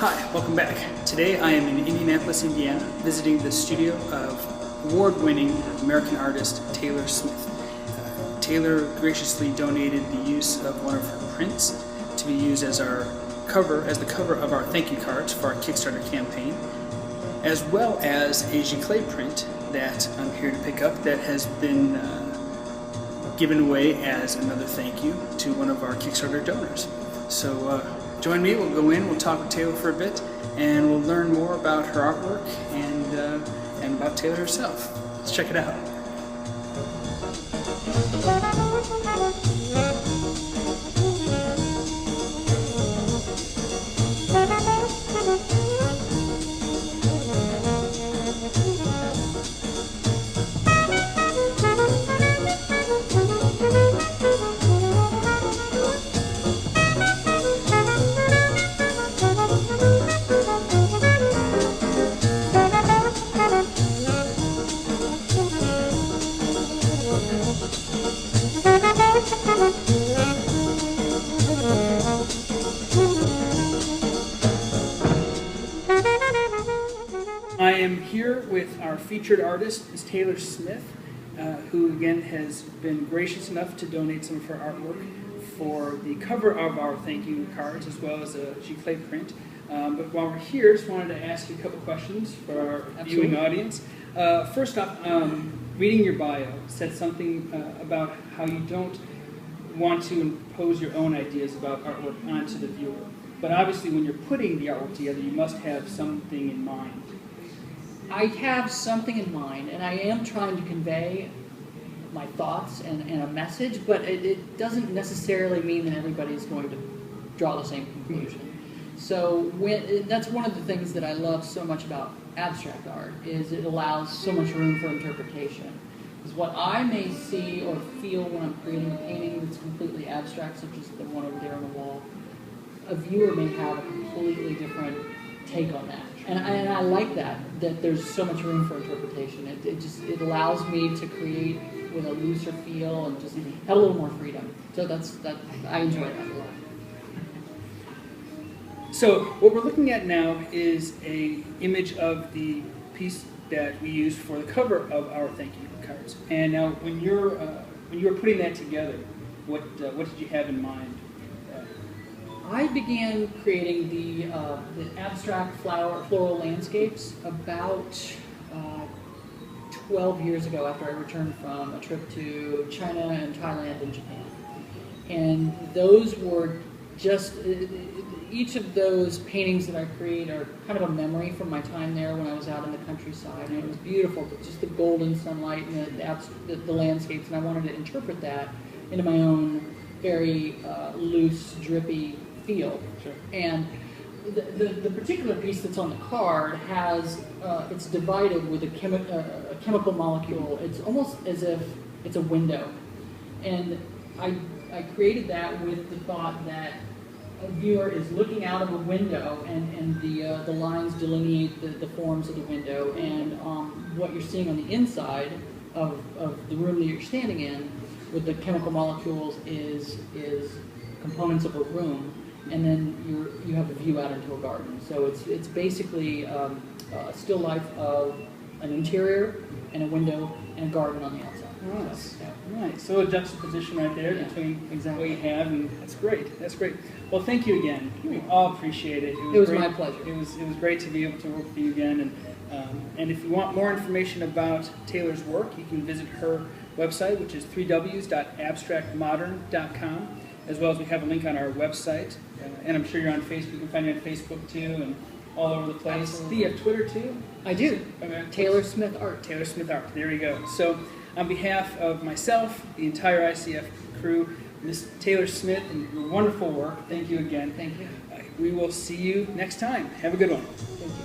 Hi, welcome back. Today I am in Indianapolis, Indiana, visiting the studio of award-winning American artist Taylor Smith. Taylor graciously donated the use of one of her prints to be used as the cover of our thank you cards for our Kickstarter campaign, as well as a giclée print that I'm here to pick up that has been given away as another thank you to one of our Kickstarter donors. So join me, we'll go in, we'll talk with Taylor for a bit, and we'll learn more about her artwork and about Taylor herself. Let's check it out. I am here with our featured artist, Ms. Taylor Smith, who again has been gracious enough to donate some of her artwork for the cover of our thank you cards, as well as a giclée print. But while we're here, I just wanted to ask you a couple questions for our viewing audience. First off, reading your bio said something about how you don't want to impose your own ideas about artwork onto the viewer. But obviously when you're putting the artwork together, you must have something in mind. I have something in mind, and I am trying to convey my thoughts and a message, but it doesn't necessarily mean that everybody's going to draw the same conclusion. So that's one of the things that I love so much about abstract art, is it allows so much room for interpretation. Because what I may see or feel when I'm creating a painting that's completely abstract, such as the one over there on the wall, a viewer may have a completely different take on that. And I like that there's so much room for interpretation. It allows me to create with a looser feel and just have a little more freedom. So I enjoy that a lot. So what we're looking at now is an image of the piece that we used for the cover of our thank you cards. And now when you were putting that together, what did you have in mind? I began creating the abstract floral landscapes about 12 years ago, after I returned from a trip to China and Thailand and Japan. And those were just, each of those paintings that I create are kind of a memory from my time there when I was out in the countryside. And it was beautiful, just the golden sunlight and the landscapes, and I wanted to interpret that into my own very loose, drippy feel. Sure. And the particular piece that's on the card has, it's divided with a chemical molecule. It's almost as if it's a window. And I created that with the thought that a viewer is looking out of a window, and the lines delineate the forms of the window, and what you're seeing on the inside of the room that you're standing in with the chemical molecules is components of a room. And then you have a view out into a garden. So it's basically a still life of an interior and a window and a garden on the outside. Nice. Nice. So a juxtaposition right there between what you have, and that's great. That's great. Well, thank you again. We all appreciate it. It was my pleasure. It was great to be able to work with you again. And if you want more information about Taylor's work, you can visit her website, which is www.abstractmodern.com. As well as we have a link on our website, and I'm sure you're on Facebook. You can find you on Facebook too, and all over the place. Absolutely. Do you have Twitter too? I do. Okay. Taylor Smith Art. Taylor Smith Art. There you go. So, on behalf of myself, the entire ICF crew, Ms. Taylor Smith, and your wonderful work, thank you again. Thank you. We will see you next time. Have a good one. Thank you.